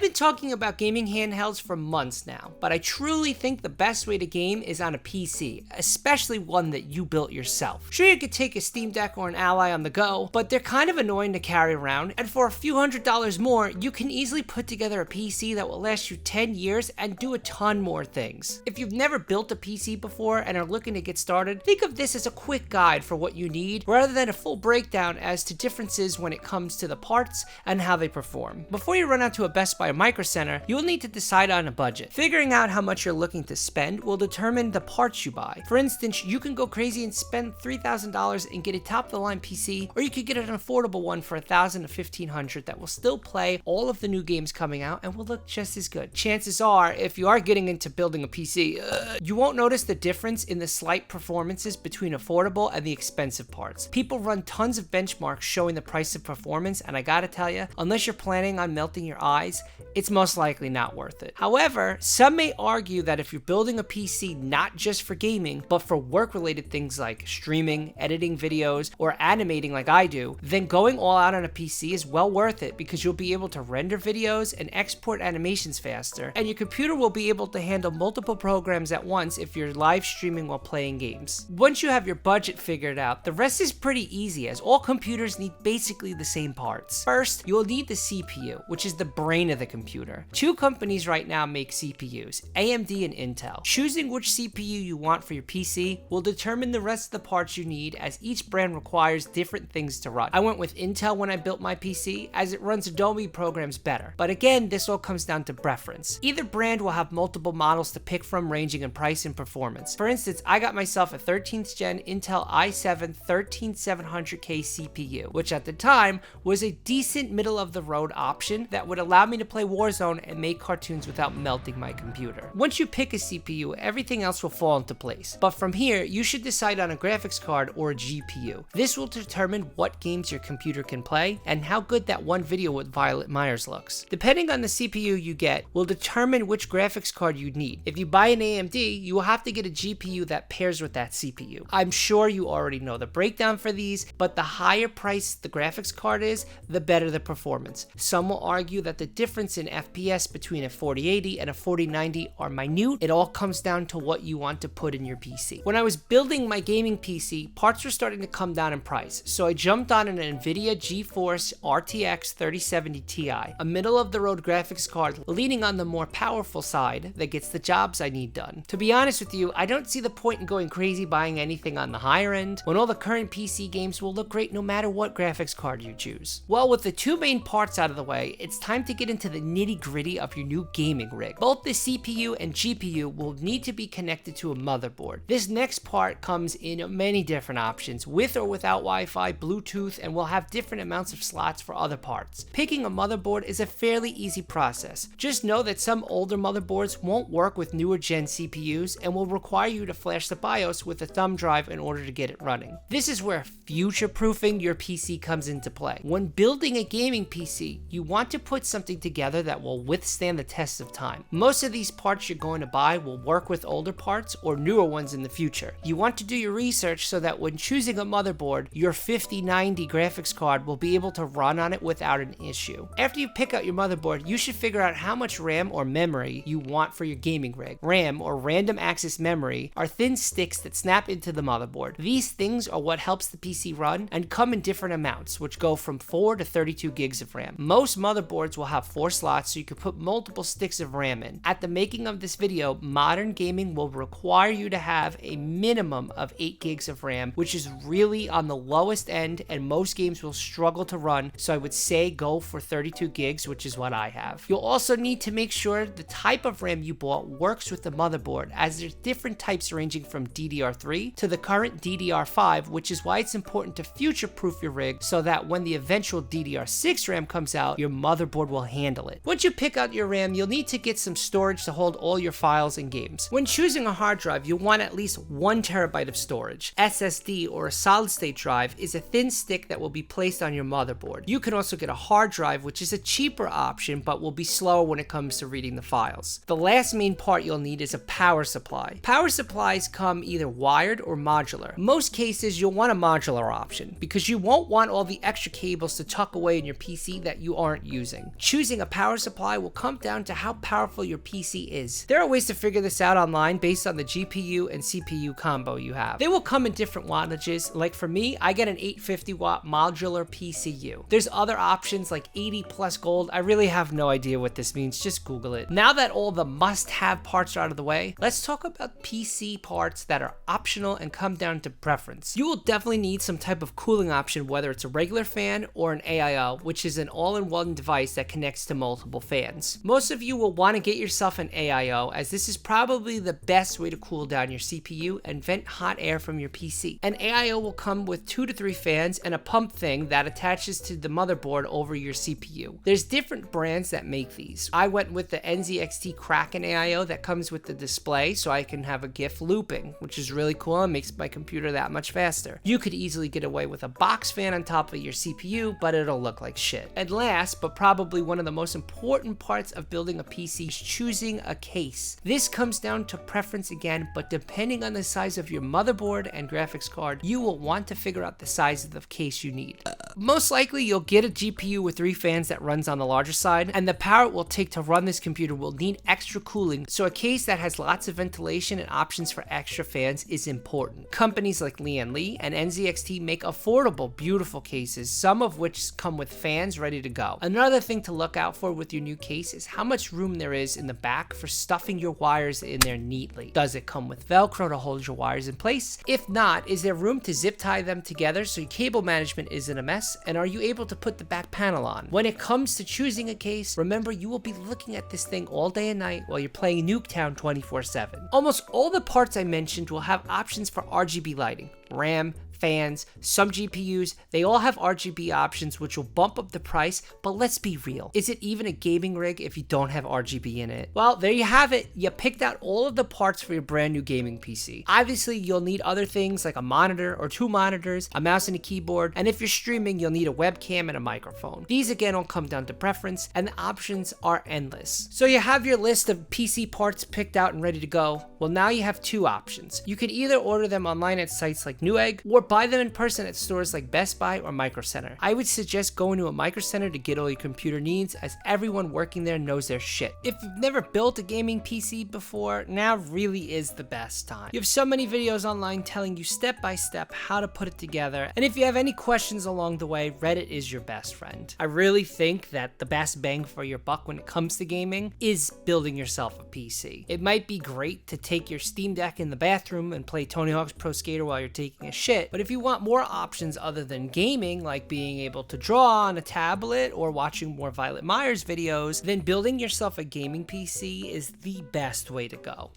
been talking about gaming handhelds for months now, but I truly think the best way to game is on a PC, especially one that you built yourself. Sure, you could take a Steam Deck or an Ally on the go, but they're kind of annoying to carry around, and for a few $100s more, you can easily put together a PC that will last you 10 years and do a ton more things. If you've never built a PC before and are looking to get started, think of this as a quick guide for what you need, rather than a full breakdown as to differences when it comes to the parts and how they perform. Before you run out to a Best Buy or Micro Center, you'll need to decide on a budget. Figuring out how much you're looking to spend will determine the parts you buy. For instance, you can go crazy and spend $3,000 and get a top-of-the-line PC, or you could get an affordable one for $1,000 to $1,500 that will still play all of the new games coming out and will look just as good. Chances are, if you are getting into building a PC, you won't notice the difference in the slight performances between affordable and the expensive parts. People run tons of benchmarks showing the price of performance, and I gotta tell you, unless you're planning on melting your eyes, it's most likely not worth it. However, some may argue that if you're building a PC not just for gaming, but for work-related things like streaming, editing videos, or animating like I do, then going all out on a PC is well worth it because you'll be able to render videos and export animations faster, and your computer will be able to handle multiple programs at once if you're live streaming while playing games. Once you have your budget figured out, the rest is pretty easy as all computers need basically the same parts. First, you'll need the CPU, which is the brain of the computer. Two companies right now make CPUs, AMD and Intel. Choosing which CPU you want for your PC will determine the rest of the parts you need, as each brand requires different things to run. I went with Intel when I built my PC as it runs Adobe programs better, but again, this all comes down to preference. Either brand will have multiple models to pick from ranging in price and performance. For instance, I got myself a 13th gen Intel i7 13700K CPU, which at the time was a decent middle of the road option that would allow me to play Warzone and make cartoons without melting my computer. Once you pick a CPU, everything else will fall into place. But from here, you should decide on a graphics card or a GPU. This will determine what games your computer can play and how good that one video with Violet Myers looks. Depending on the CPU you get will determine which graphics card you need. If you buy an AMD, you will have to get a GPU that pairs with that CPU. I'm sure you already know the breakdown for these, but the higher price the graphics card is, the better the performance. Some will argue that the difference in FPS between a 4080 and a 4090 are minute. It all comes down to what you want to put in your PC. When I was building my gaming PC, parts were starting to come down in price, so I jumped on an NVIDIA GeForce RTX 3070 Ti, a middle-of-the-road graphics card leaning on the more powerful side that gets the jobs I need done. To be honest with you, I don't see the point in going crazy buying anything on the higher end when all the current PC games will look great no matter what graphics card you choose. Well, with the two main parts out of the way, it's time to get into the nitty-gritty of your new gaming rig. Both the CPU and GPU will need to be connected to a motherboard. This next part comes in many different options, with or without Wi-Fi, Bluetooth, and will have different amounts of slots for other parts. Picking a motherboard is a fairly easy process. Just know that some older motherboards won't work with newer gen CPUs and will require you to flash the BIOS with a thumb drive in order to get it running. This is where future-proofing your PC comes into play. When building a gaming PC, you want to put something together that will withstand the test of time. Most of these parts you're going to buy will work with older parts or newer ones in the future. You want to do your research so that when choosing a motherboard, your 5090 graphics card will be able to run on it without an issue. After you pick out your motherboard, you should figure out how much RAM or memory you want for your gaming rig. RAM, or random access memory, are thin sticks that snap into the motherboard. These things are what helps the PC run and come in different amounts, which go from 4 to 32 gigs of RAM. Most motherboards will have 4 slots, so you can put multiple sticks of RAM in. At the making of this video, modern gaming will require you to have a minimum of 8 gigs of RAM, which is really on the lowest end, and most games will struggle to run, so I would say go for 32 gigs, which is what I have. You'll also need to make sure the type of RAM you bought works with the motherboard, as there's different types ranging from DDR3 to the current DDR5, which is why it's important to future-proof your rig so that when the eventual DDR6 RAM comes out, your motherboard will handle it. Once you pick out your RAM, you'll need to get some storage to hold all your files and games. When choosing a hard drive, you'll want at least 1 terabyte of storage. SSD, or a solid-state drive, is a thin stick that will be placed on your motherboard. You can also get a hard drive, which is a cheaper option but will be slower when it comes to reading the files. The last main part you'll need is a power supply. Power supplies come either wired or modular. Most cases you'll want a modular option because you won't want all the extra cables to tuck away in your PC that you aren't using. Choosing a power power supply will come down to how powerful your PC is. There are ways to figure this out online based on the GPU and CPU combo you have. They will come in different wattages. Like for me, I get an 850 watt modular PCU. There's other options like 80 plus gold. I really have no idea what this means, just Google it. Now that all the must-have parts are out of the way, let's talk about PC parts that are optional and come down to preference. You will definitely need some type of cooling option, whether it's a regular fan or an AIO, which is an all-in-one device that connects to multiple fans. Most of you will want to get yourself an AIO, as this is probably the best way to cool down your CPU and vent hot air from your PC. An AIO will come with 2 to 3 fans and a pump thing that attaches to the motherboard over your CPU. There's different brands that make these. I went with the NZXT Kraken AIO that comes with the display so I can have a GIF looping, which is really cool and makes my computer that much faster. You could easily get away with a box fan on top of your CPU, but it'll look like shit. And last, but probably one of the most important parts of building a PC, is choosing a case. This comes down to preference again, but depending on the size of your motherboard and graphics card, you will want to figure out the size of the case you need. Most likely, you'll get a GPU with 3 fans that runs on the larger side, and the power it will take to run this computer will need extra cooling, so a case that has lots of ventilation and options for extra fans is important. Companies like Lian Li and NZXT make affordable, beautiful cases, some of which come with fans ready to go. Another thing to look out for with your new case is how much room there is in the back for stuffing your wires in there neatly. Does it come with Velcro to hold your wires in place? If not, is there room to zip tie them together so your cable management isn't a mess? And are you able to put the back panel on? When it comes to choosing a case, remember you will be looking at this thing all day and night while you're playing Nuketown 24/7. Almost all the parts I mentioned will have options for RGB lighting, RAM, fans, some GPUs, they all have RGB options which will bump up the price, but let's be real. Is it even a gaming rig if you don't have RGB in it? Well, there you have it. You picked out all of the parts for your brand new gaming PC. Obviously, you'll need other things like a monitor or 2 monitors, a mouse and a keyboard, and if you're streaming, you'll need a webcam and a microphone. These again will come down to preference, and the options are endless. So you have your list of PC parts picked out and ready to go. Well, now you have 2 options. You can either order them online at sites like Newegg, or buy them in person at stores like Best Buy or Micro Center. I would suggest going to a Micro Center to get all your computer needs, as everyone working there knows their shit. If you've never built a gaming PC before, now really is the best time. You have so many videos online telling you step by step how to put it together, and if you have any questions along the way, Reddit is your best friend. I really think that the best bang for your buck when it comes to gaming is building yourself a PC. It might be great to take your Steam Deck in the bathroom and play Tony Hawk's Pro Skater while you're taking a shit, but if you want more options other than gaming, like being able to draw on a tablet or watching more Violet Myers videos, then building yourself a gaming PC is the best way to go.